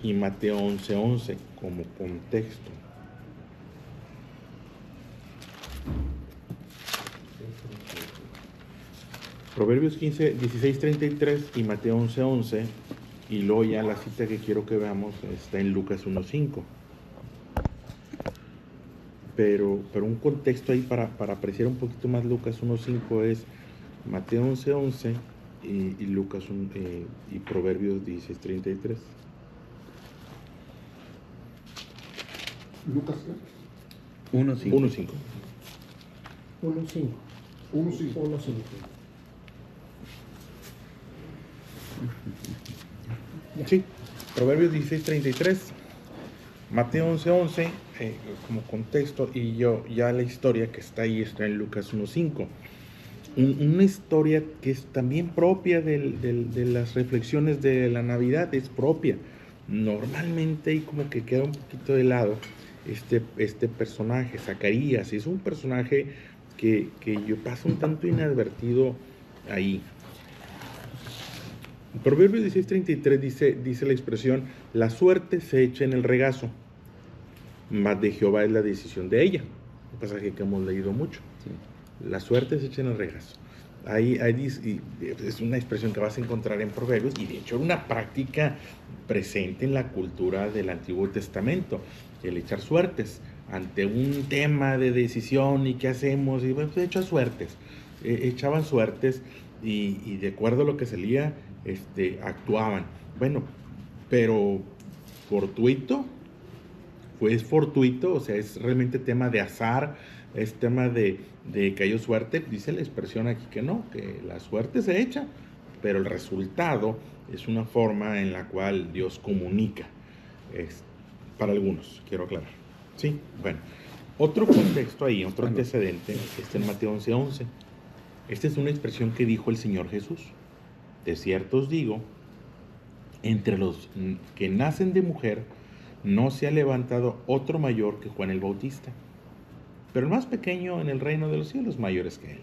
y Mateo 11:11 como contexto. Proverbios 16:33 y Mateo 11:11, y luego ya la cita que quiero que veamos está en Lucas 1:5. Pero un contexto ahí para apreciar un poquito más Lucas 1:5 es Mateo 11:11 y Lucas y Proverbios 16:33. Lucas 1:5. 1.5. 1:5. 1:5. Sí, Proverbios 16:33, Mateo 11:11 como contexto, y yo ya la historia que está ahí está en Lucas 1:5. Una historia que es también propia de las reflexiones de la Navidad, es propia. Normalmente y como que queda un poquito de lado este personaje, Zacarías, es un personaje que yo paso un tanto inadvertido ahí. Proverbios 16:33 dice la expresión: la suerte se echa en el regazo, mas de Jehová es la decisión de ella. Un pasaje que hemos leído mucho. Sí. La suerte se echa en el regazo. Ahí es una expresión que vas a encontrar en Proverbios, y de hecho era una práctica presente en la cultura del Antiguo Testamento, el echar suertes ante un tema de decisión y qué hacemos, y bueno, pues echaban suertes y de acuerdo a lo que salía, actuaban. Bueno, pero fortuito, es fortuito, o sea, es realmente tema de azar, es tema de cayó suerte. Dice la expresión aquí que no, que la suerte se echa, pero el resultado es una forma en la cual Dios comunica. Para algunos, quiero aclarar. Sí, bueno. Otro contexto ahí, otro antecedente, está en Mateo 11:11. Esta es una expresión que dijo el Señor Jesús. De cierto os digo, entre los que nacen de mujer, no se ha levantado otro mayor que Juan el Bautista, pero el más pequeño en el reino de los cielos mayores que él.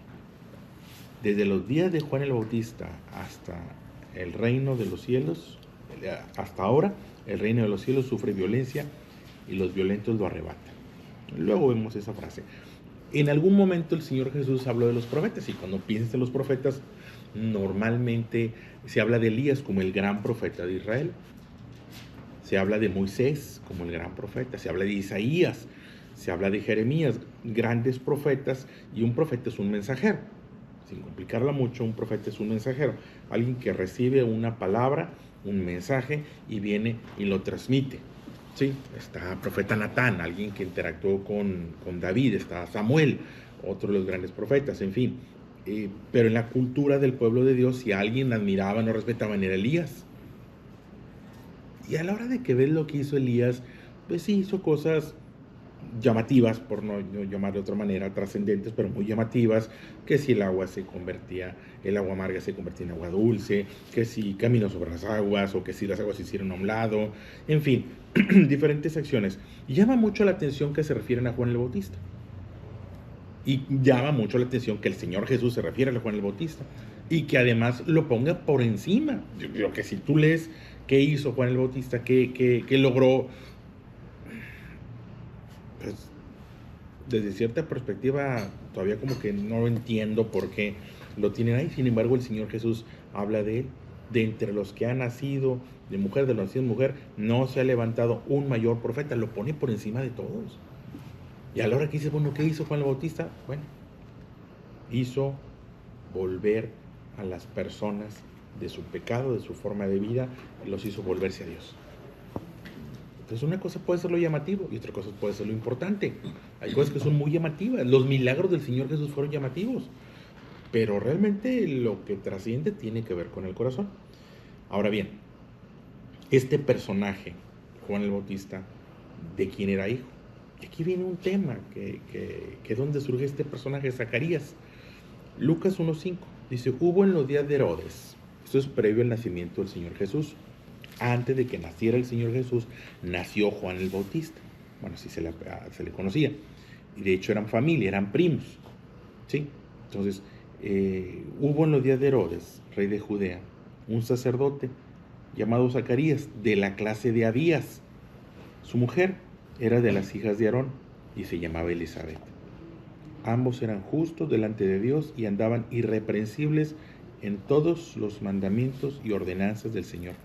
Desde los días de Juan el Bautista hasta el reino de los cielos, hasta ahora, el reino de los cielos sufre violencia y los violentos lo arrebatan. Luego vemos esa frase. En algún momento el Señor Jesús habló de los profetas, y cuando piensas en los profetas, normalmente se habla de Elías como el gran profeta de Israel. Se habla de Moisés como el gran profeta, se habla de Isaías, se habla de Jeremías, grandes profetas, y un profeta es un mensajero. Sin complicarla mucho, un profeta es un mensajero, alguien que recibe una palabra, un mensaje, y viene y lo transmite. Sí, está profeta Natán, alguien que interactuó con David, está Samuel, otro de los grandes profetas, en fin. Pero en la cultura del pueblo de Dios, si alguien admiraba, no respetaban, era Elías. Y a la hora de que ves lo que hizo Elías, pues sí hizo cosas llamativas, por no llamar de otra manera, trascendentes, pero muy llamativas, que si el agua amarga se convertía en agua dulce, que si caminó sobre las aguas, o que si las aguas se hicieron a un lado, en fin, diferentes acciones. Y llama mucho la atención que se refieren a Juan el Bautista. Y llama mucho la atención que el Señor Jesús se refiere a Juan el Bautista, y que además lo ponga por encima. Yo creo que si tú lees qué hizo Juan el Bautista, qué logró, pues desde cierta perspectiva todavía como que no entiendo por qué lo tienen ahí. Sin embargo, el Señor Jesús habla de él: de entre los que han nacido de mujer, de los nacidos de mujer, no se ha levantado un mayor profeta. Lo pone por encima de todos. Y a la hora que dice, bueno, ¿qué hizo Juan el Bautista? Bueno, hizo volver a las personas de su pecado, de su forma de vida, los hizo volverse a Dios. Entonces una cosa puede ser lo llamativo y otra cosa puede ser lo importante. Hay cosas que son muy llamativas. Los milagros del Señor Jesús fueron llamativos, pero realmente lo que trasciende tiene que ver con el corazón. Ahora bien, este personaje, Juan el Bautista, ¿de quién era hijo? Y aquí viene un tema que es donde surge este personaje, Zacarías. Lucas 1:5 dice: hubo en los días de Herodes, esto es previo al nacimiento del Señor Jesús. Antes de que naciera el Señor Jesús, nació Juan el Bautista. Bueno, así se le conocía. Y de hecho eran familia, eran primos. ¿Sí? Entonces, hubo en los días de Herodes, rey de Judea, un sacerdote llamado Zacarías, de la clase de Abías. Su mujer era de las hijas de Aarón y se llamaba Elizabeth. Ambos eran justos delante de Dios y andaban irreprensibles en todos los mandamientos y ordenanzas del Señor.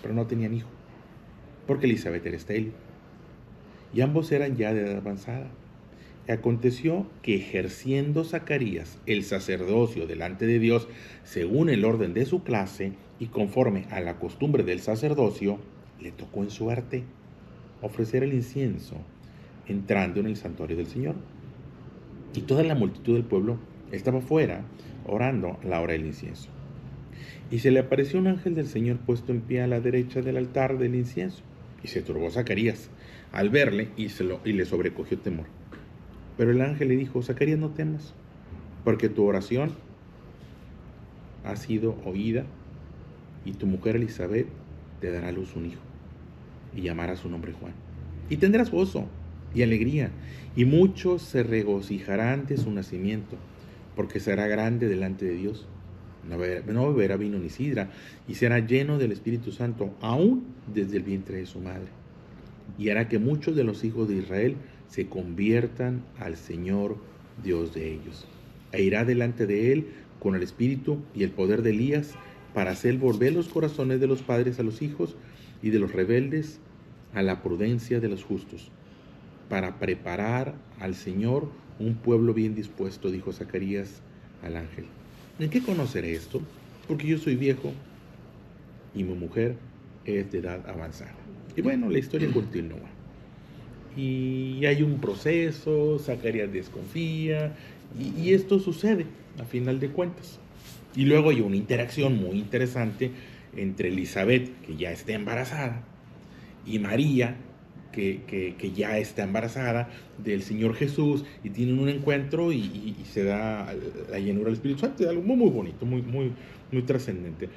Pero no tenían hijo, porque Elizabeth era estéril. Y ambos eran ya de edad avanzada. Y aconteció que ejerciendo Zacarías el sacerdocio delante de Dios, según el orden de su clase y conforme a la costumbre del sacerdocio, le tocó en suerte ofrecer el incienso entrando en el santuario del Señor. Y toda la multitud del pueblo estaba fuera orando a la hora del incienso. Y se le apareció un ángel del Señor puesto en pie a la derecha del altar del incienso. Y se turbó Zacarías al verle y le sobrecogió temor. Pero el ángel le dijo: Zacarías, no temas, porque tu oración ha sido oída, y tu mujer Elizabeth te dará a luz un hijo, y llamará su nombre Juan. Y tendrás gozo y alegría, y muchos se regocijarán de su nacimiento, porque será grande delante de Dios. No beberá vino ni sidra, y será lleno del Espíritu Santo, aún desde el vientre de su madre. Y hará que muchos de los hijos de Israel se conviertan al Señor Dios de ellos. E irá delante de él con el espíritu y el poder de Elías, para hacer volver los corazones de los padres a los hijos y de los rebeldes a la prudencia de los justos, para preparar al Señor un pueblo bien dispuesto, dijo Zacarías al ángel. ¿En qué conoceré esto? Porque yo soy viejo y mi mujer es de edad avanzada. Y bueno, la historia continúa. Y hay un proceso, Zacarías desconfía, y esto sucede a final de cuentas. Y luego hay una interacción muy interesante entre Elizabeth, que ya está embarazada, y María, que ya está embarazada del Señor Jesús, y tienen un encuentro y se da la llenura del Espíritu Santo, algo muy, muy bonito, muy, muy, muy trascendente.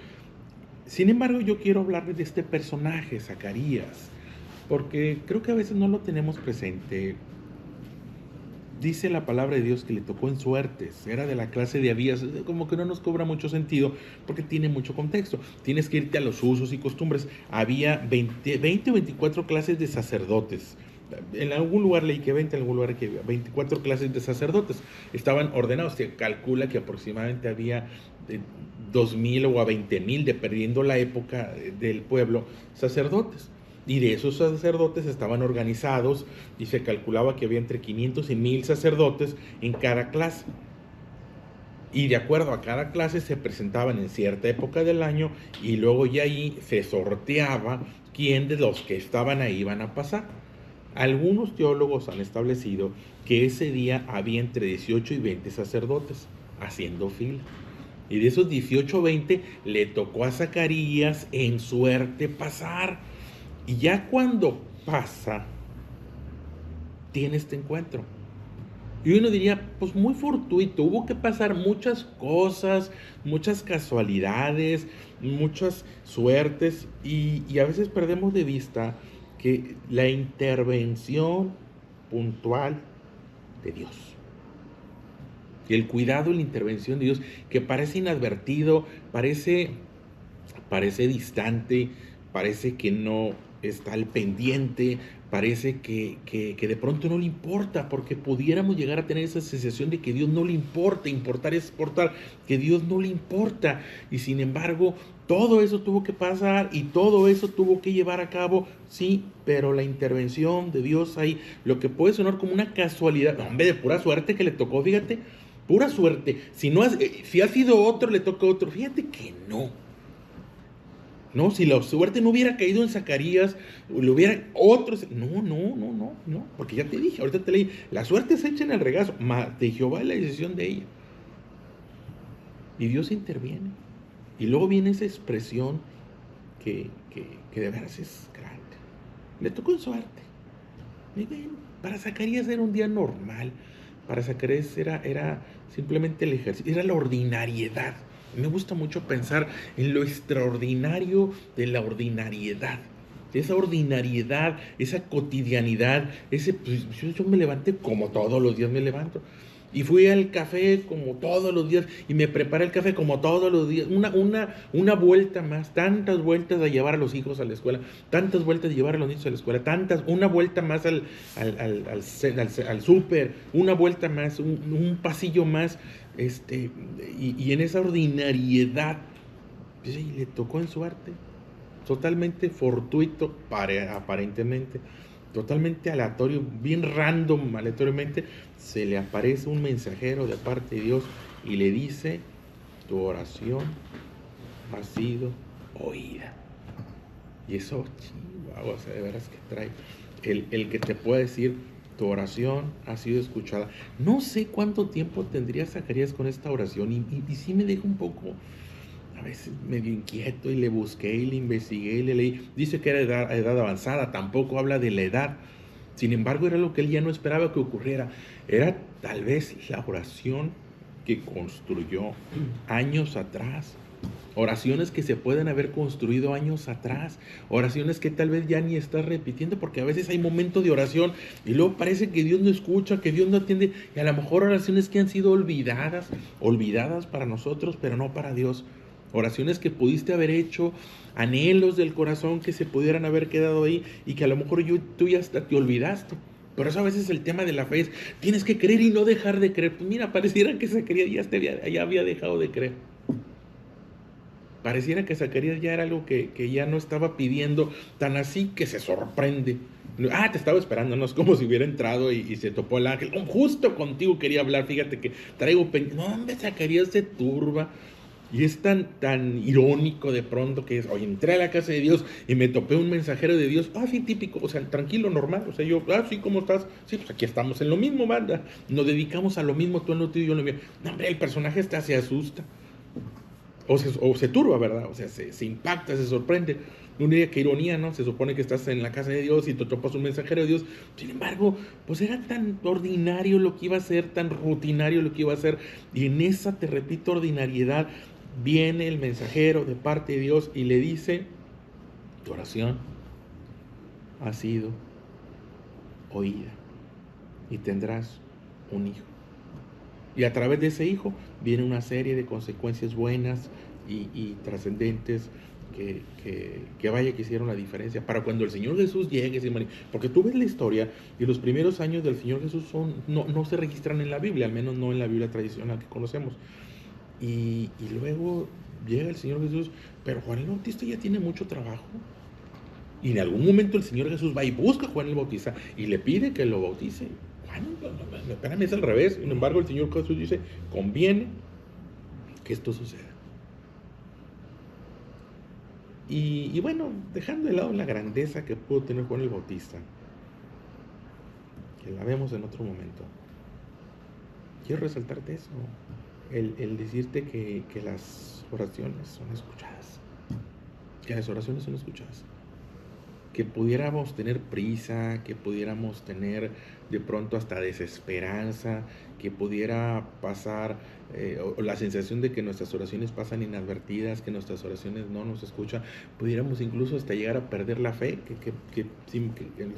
Sin embargo, yo quiero hablarles de este personaje, Zacarías, porque creo que a veces no lo tenemos presente. Dice la palabra de Dios que le tocó en suertes, era de la clase de Abías, como que no nos cobra mucho sentido porque tiene mucho contexto. Tienes que irte a los usos y costumbres. Había 20 o 24 clases de sacerdotes. En algún lugar leí que 20, en algún lugar que 24 clases de sacerdotes estaban ordenados. Se calcula que aproximadamente había 2,000 o a 20,000, dependiendo la época del pueblo, sacerdotes. Y de esos sacerdotes estaban organizados y se calculaba que había entre 500 y 1,000 sacerdotes en cada clase. Y de acuerdo a cada clase se presentaban en cierta época del año y luego ya ahí se sorteaba quién de los que estaban ahí iban a pasar. Algunos teólogos han establecido que ese día había entre 18 y 20 sacerdotes haciendo fila. Y de esos 18 o 20 le tocó a Zacarías en suerte pasar. Y ya cuando pasa, tiene este encuentro. Y uno diría, pues muy fortuito, hubo que pasar muchas cosas, muchas casualidades, muchas suertes, y a veces perdemos de vista que la intervención puntual de Dios, y el cuidado y la intervención de Dios, que parece inadvertido, parece distante, parece que no está al pendiente, parece que de pronto no le importa, porque pudiéramos llegar a tener esa sensación de que Dios no le importa. Importar es exportar, que Dios no le importa, y sin embargo todo eso tuvo que pasar y todo eso tuvo que llevar a cabo, sí, pero la intervención de Dios ahí, lo que puede sonar como una casualidad, hombre, de pura suerte que le tocó, fíjate, pura suerte. Si ha sido otro, le toca otro, fíjate que no. No, si la suerte no hubiera caído en Zacarías, le hubiera otros. No, porque ya te dije, ahorita te leí, la suerte se echa en el regazo, mas de Jehová es la decisión de ella. Y Dios interviene. Y luego viene esa expresión que de veras es grande. Le tocó en suerte. Y bien, para Zacarías era un día normal. Para Zacarías era simplemente el ejercicio, era la ordinariedad. Me gusta mucho pensar en lo extraordinario de la ordinariedad. Esa ordinariedad, esa cotidianidad, pues yo me levanté como todos los días me levanto. Y fui al café como todos los días y me preparé el café como todos los días. Una vuelta más, tantas vueltas de llevar a los hijos a la escuela, tantas vueltas de llevar a los niños a la escuela, una vuelta más al súper, una vuelta más, un pasillo más, y en esa ordinariedad, pues, y le tocó en su arte, totalmente fortuito, aparentemente, totalmente aleatorio, bien random, aleatoriamente, se le aparece un mensajero de parte de Dios y le dice: tu oración ha sido oída. Y eso, chihuahua, o sea, de veras que trae el que te pueda decir: tu oración ha sido escuchada. No sé cuánto tiempo tendría Zacarías con esta oración, y sí me deja un poco a veces medio inquieto, y le busqué y le investigué y le leí. Dice que era edad avanzada, tampoco habla de la edad. Sin embargo, era lo que él ya no esperaba que ocurriera. Era tal vez la oración que construyó años atrás. Oraciones que se pueden haber construido años atrás. Oraciones que tal vez ya ni estás repitiendo, porque a veces hay momentos de oración y luego parece que Dios no escucha, que Dios no atiende. Y a lo mejor oraciones que han sido olvidadas para nosotros, pero no para Dios. Oraciones que pudiste haber hecho, anhelos del corazón que se pudieran haber quedado ahí y que a lo mejor tú ya hasta te olvidaste. Por eso a veces el tema de la fe es: tienes que creer y no dejar de creer. Pues mira, pareciera que Zacarías ya había dejado de creer. Pareciera que Zacarías ya era algo que ya no estaba pidiendo, tan así que se sorprende. Te estaba esperando, no es como si hubiera entrado y se topó el ángel. Justo contigo quería hablar, fíjate que traigo no, hombre, Zacarías se turba. Y es tan irónico de pronto que es: oye, entré a la casa de Dios y me topé un mensajero de Dios. Sí, típico, o sea, tranquilo, normal. O sea, yo, sí, ¿cómo estás? Sí, pues aquí estamos en lo mismo, banda. Nos dedicamos a lo mismo, tú en lo tuyo y yo en lo mío. No, hombre, el personaje se asusta. O se turba, ¿verdad? O sea, se impacta, se sorprende. Uno diría: qué ironía, ¿no? Se supone que estás en la casa de Dios y te topas un mensajero de Dios. Sin embargo, pues era tan ordinario lo que iba a ser, tan rutinario lo que iba a ser. Y en esa, te repito, ordinariedad, viene el mensajero de parte de Dios y le dice: tu oración ha sido oída y tendrás un hijo. Y a través de ese hijo viene una serie de consecuencias buenas y trascendentes que vaya que hicieron la diferencia para cuando el Señor Jesús llegue. Porque tú ves la historia y los primeros años del Señor Jesús no se registran en la Biblia, al menos no en la Biblia tradicional que conocemos. Y luego llega el Señor Jesús, pero Juan el Bautista ya tiene mucho trabajo. Y en algún momento el Señor Jesús va y busca a Juan el Bautista y le pide que lo bautice. Juan, no, espérame, es al revés. Sin embargo, el Señor Jesús dice: conviene que esto suceda. Y bueno, dejando de lado la grandeza que pudo tener Juan el Bautista, que la vemos en otro momento, quiero resaltarte eso, el decirte que las oraciones son escuchadas, que las oraciones son escuchadas, que pudiéramos tener prisa, que pudiéramos tener de pronto hasta desesperanza, que pudiera pasar o la sensación de que nuestras oraciones pasan inadvertidas, que nuestras oraciones no nos escuchan, pudiéramos incluso hasta llegar a perder la fe, que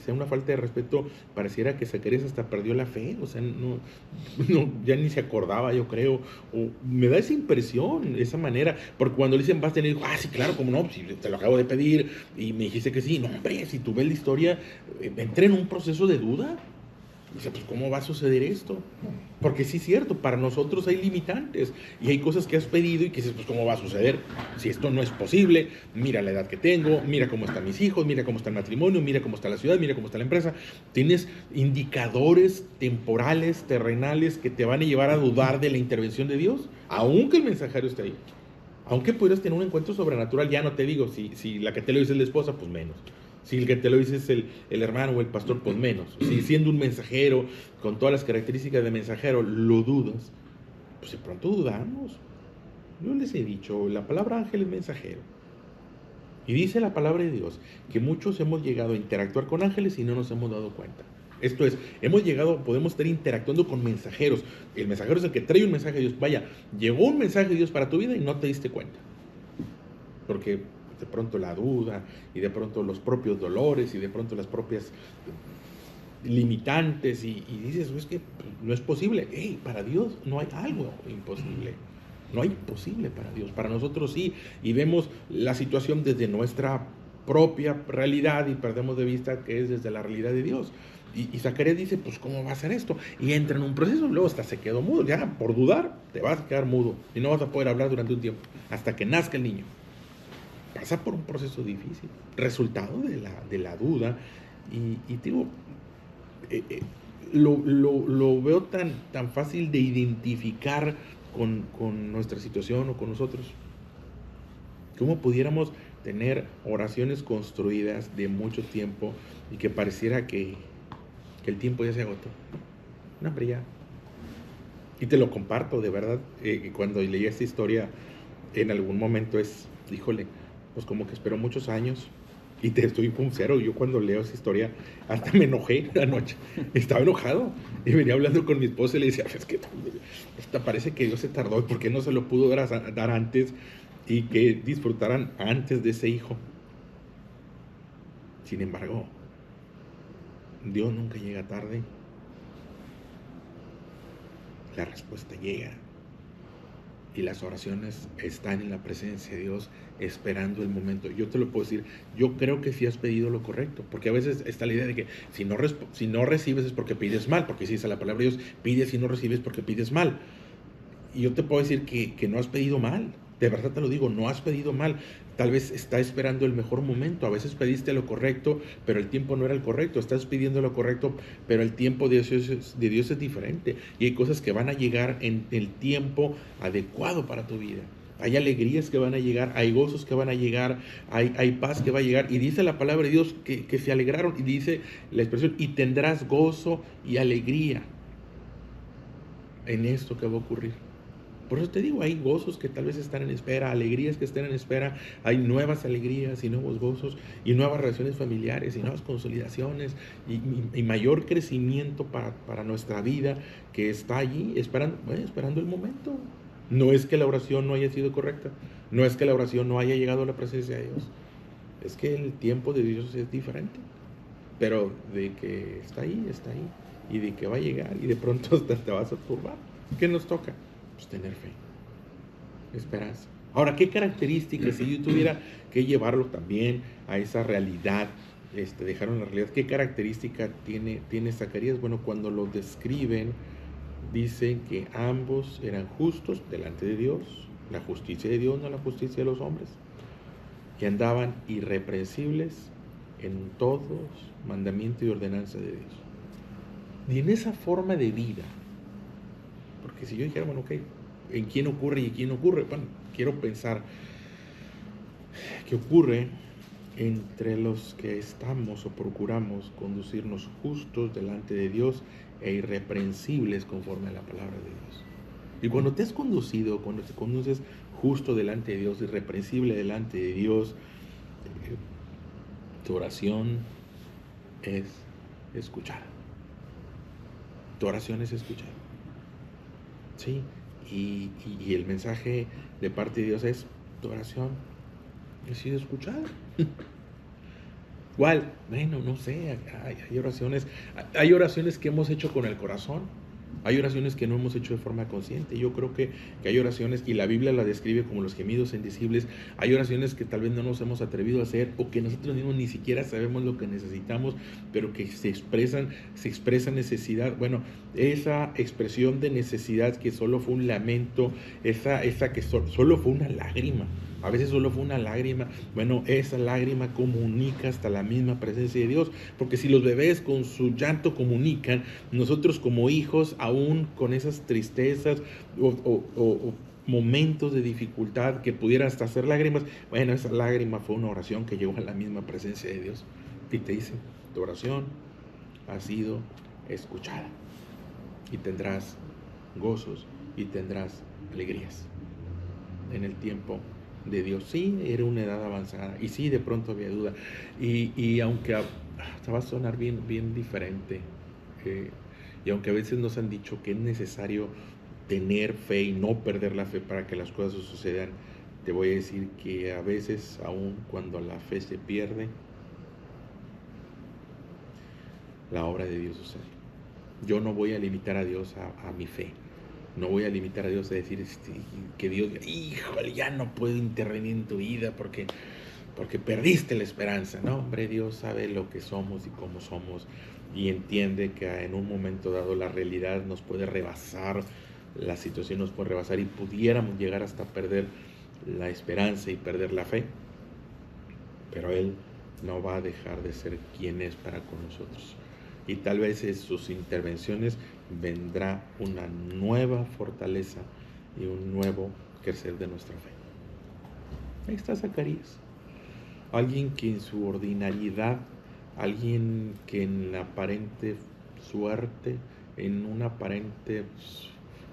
sea una falta de respeto. Pareciera que Zacarías hasta perdió la fe, o sea, no, ya ni se acordaba, yo creo, o me da esa impresión, esa manera, porque cuando le dicen: vas a tener hijo, sí, claro, como no, si te lo acabo de pedir y me dijiste que sí. No, hombre, si tú ves la historia, entré en un proceso de duda. Dice: pues ¿cómo va a suceder esto? Porque sí es cierto, para nosotros hay limitantes y hay cosas que has pedido y que dices: pues ¿cómo va a suceder? Si esto no es posible, mira la edad que tengo, mira cómo están mis hijos, mira cómo está el matrimonio, mira cómo está la ciudad, mira cómo está la empresa. Tienes indicadores temporales, terrenales, que te van a llevar a dudar de la intervención de Dios, aunque el mensajero esté ahí. Aunque pudieras tener un encuentro sobrenatural, ya no te digo, si la que te lo dice es la esposa, pues menos. Si el que te lo dice es el hermano o el pastor, pues menos. Si siendo un mensajero, con todas las características de mensajero, lo dudas, pues de pronto dudamos. Yo les he dicho, la palabra ángel es mensajero. Y dice la palabra de Dios que muchos hemos llegado a interactuar con ángeles y no nos hemos dado cuenta. Esto es, podemos estar interactuando con mensajeros. El mensajero es el que trae un mensaje de Dios. Vaya, llegó un mensaje de Dios para tu vida y no te diste cuenta. Porque de pronto la duda, y de pronto los propios dolores, y de pronto las propias limitantes y dices, es que no es posible. Hey, para Dios no hay algo imposible. No hay imposible para Dios. Para nosotros sí. Y vemos la situación desde nuestra propia realidad y perdemos de vista que es desde la realidad de Dios. Y Zacarías dice, pues ¿cómo va a ser esto? Y entra en un proceso, luego hasta se quedó mudo. Ya por dudar te vas a quedar mudo y no vas a poder hablar durante un tiempo hasta que nazca el niño. Pasa por un proceso difícil, resultado de la duda. Y digo, lo veo tan fácil de identificar con nuestra situación o con nosotros. ¿Cómo pudiéramos tener oraciones construidas de mucho tiempo y que pareciera que el tiempo ya se agotó? No, hombre, ya. Y te lo comparto, de verdad, cuando leí esta historia, en algún momento híjole, pues como que esperó muchos años. Y te estoy sincero, yo cuando leo esa historia, hasta me enojé anoche. Estaba enojado. Y venía hablando con mi esposa y le decía, es que hasta parece que Dios se tardó. ¿Por qué no se lo pudo dar antes? Y que disfrutaran antes de ese hijo. Sin embargo, Dios nunca llega tarde. La respuesta llega. Y las oraciones están en la presencia de Dios esperando el momento. Yo te lo puedo decir, yo creo que sí has pedido lo correcto, porque a veces está la idea de que si no recibes es porque pides mal, porque si dice la palabra de Dios, pides y no recibes porque pides mal. Y yo te puedo decir que no has pedido mal, de verdad te lo digo, no has pedido mal. Tal vez está esperando el mejor momento. A veces pediste lo correcto, pero el tiempo no era el correcto. Estás pidiendo lo correcto, pero el tiempo de Dios es diferente. Y hay cosas que van a llegar en el tiempo adecuado para tu vida. Hay alegrías que van a llegar, hay gozos que van a llegar, hay paz que va a llegar. Y dice la palabra de Dios que se alegraron. Y dice la expresión, y tendrás gozo y alegría en esto que va a ocurrir. Por eso te digo, hay gozos que tal vez están en espera, alegrías que están en espera, hay nuevas alegrías y nuevos gozos y nuevas relaciones familiares y nuevas consolidaciones y mayor crecimiento para nuestra vida que está allí esperando el momento. No es que la oración no haya sido correcta, no es que la oración no haya llegado a la presencia de Dios, es que el tiempo de Dios es diferente, pero de que está ahí y de que va a llegar y de pronto hasta te vas a turbar. ¿Qué nos toca? Pues tener fe, esperanza. Ahora, ¿qué características, si yo tuviera que llevarlo también a esa realidad, dejaron la realidad, qué característica tiene Zacarías? Bueno, cuando lo describen, dicen que ambos eran justos delante de Dios, la justicia de Dios, no la justicia de los hombres, que andaban irreprensibles en todos mandamiento y ordenanza de Dios. Y en esa forma de vida, porque si yo dijera, bueno, ok, ¿en quién ocurre y en quién ocurre? Bueno, quiero pensar que ocurre entre los que estamos o procuramos conducirnos justos delante de Dios e irreprensibles conforme a la palabra de Dios. Y cuando te has conducido, cuando te conduces justo delante de Dios, irreprensible delante de Dios, tu oración es escuchada. Tu oración es escuchada. Sí, y el mensaje de parte de Dios es, tu oración ha sido escuchada. ¿Cuál? Bueno, no sé, hay oraciones que hemos hecho con el corazón, hay oraciones que no hemos hecho de forma consciente. Yo creo que hay oraciones, y la Biblia la describe como los gemidos indecibles, hay oraciones que tal vez no nos hemos atrevido a hacer, o que nosotros mismos ni siquiera sabemos lo que necesitamos, pero que se expresa necesidad. Bueno, esa expresión de necesidad que solo fue un lamento, esa que solo fue una lágrima, a veces solo fue una lágrima, bueno, esa lágrima comunica hasta la misma presencia de Dios, porque si los bebés con su llanto comunican, nosotros como hijos, aún con esas tristezas o momentos de dificultad que pudieran hasta hacer lágrimas, bueno, esa lágrima fue una oración que llegó a la misma presencia de Dios y te dice, tu oración ha sido escuchada y tendrás gozos y tendrás alegrías en el tiempo de Dios. Sí, era una edad avanzada y sí, de pronto había duda y aunque va a sonar bien diferente, y aunque a veces nos han dicho que es necesario tener fe y no perder la fe para que las cosas sucedan, te voy a decir que a veces, aun cuando la fe se pierde, la obra de Dios sucede. Yo no voy a limitar a Dios a mi fe. No voy a limitar a Dios a decir que Dios, híjole, ya no puedo intervenir en tu vida porque perdiste la esperanza. No, hombre, Dios sabe lo que somos y cómo somos y entiende que en un momento dado la realidad nos puede rebasar, la situación nos puede rebasar y pudiéramos llegar hasta perder la esperanza y perder la fe. Pero Él no va a dejar de ser quien es para con nosotros. Y tal vez en sus intervenciones vendrá una nueva fortaleza y un nuevo crecer de nuestra fe. Ahí está Zacarías. Alguien que en su ordinariedad, alguien que en la aparente suerte, en una aparente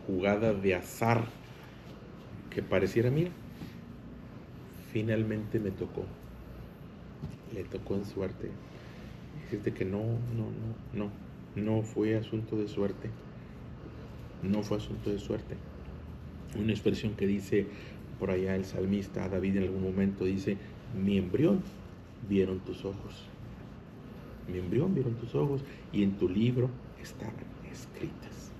jugada de azar que pareciera, mira, finalmente me tocó. Le tocó en suerte. Decirte que no fue asunto de suerte. No fue asunto de suerte. Una expresión que dice por allá el salmista David en algún momento, dice: mi embrión vieron tus ojos. Mi embrión vieron tus ojos y en tu libro estaban escritas.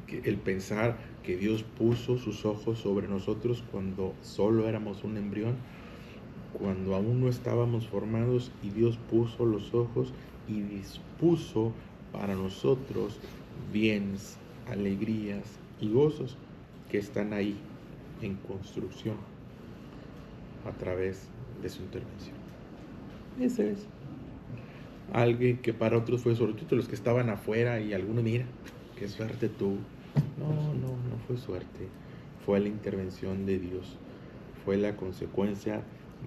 El pensar que Dios puso sus ojos sobre nosotros cuando solo éramos un embrión, cuando aún no estábamos formados, y Dios puso los ojos y dispuso para nosotros bienes, alegrías y gozos que están ahí en construcción a través de su intervención. Ese es alguien que para otros fue, sobre todo los que estaban afuera, y algunos, mira, qué suerte tú. No fue suerte, fue la intervención de Dios, fue la consecuencia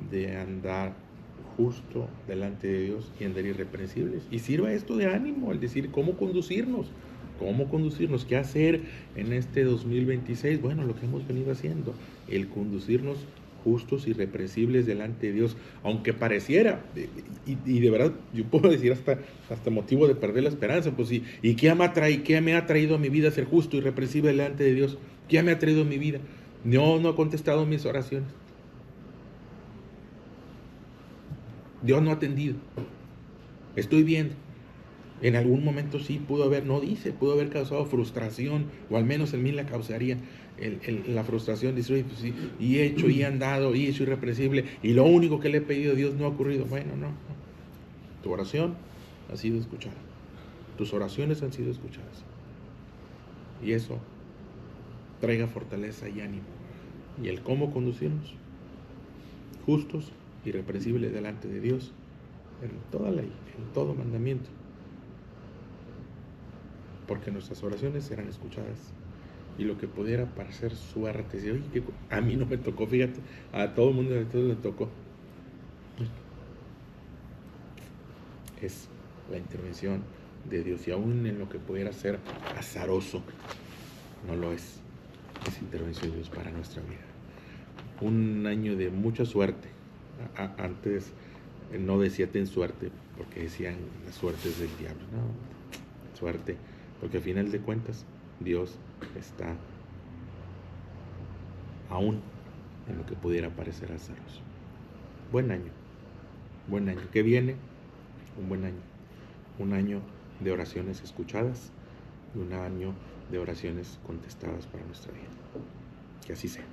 de andar justo delante de Dios y andar irreprensibles. Y sirva esto de ánimo, al decir cómo conducirnos, qué hacer en este 2026. Bueno, lo que hemos venido haciendo, el conducirnos justos y irreprensibles delante de Dios, aunque pareciera, y de verdad yo puedo decir hasta motivo de perder la esperanza, pues sí, ¿y qué me ha traído a mi vida ser justo y irreprensible delante de Dios? ¿Qué me ha traído a mi vida? No ha contestado mis oraciones. Dios no ha atendido. Estoy viendo. En algún momento sí pudo haber causado frustración, o al menos en mí la causaría la frustración. Dice, pues sí, y he hecho, y he andado, y he hecho irreprensible, y lo único que le he pedido a Dios no ha ocurrido. Bueno, no. Tu oración ha sido escuchada. Tus oraciones han sido escuchadas. Y eso traiga fortaleza y ánimo. Y el cómo conducirnos justos, irreprensibles delante de Dios, en toda ley, en todo mandamiento. Porque nuestras oraciones serán escuchadas. Y lo que pudiera parecer suerte, oye, que a mí no me tocó, fíjate, a todo el mundo le tocó. Es la intervención de Dios, y aún en lo que pudiera ser azaroso, no lo es. Es intervención de Dios para nuestra vida. Un año de mucha suerte. Antes no decía ten suerte, porque decían las suertes del diablo. No, suerte, porque al final de cuentas Dios está aún en lo que pudiera parecer azaroso. Buen año. ¿Qué viene? Un buen año. Un año de oraciones escuchadas y un año de oraciones contestadas para nuestra vida. Que así sea.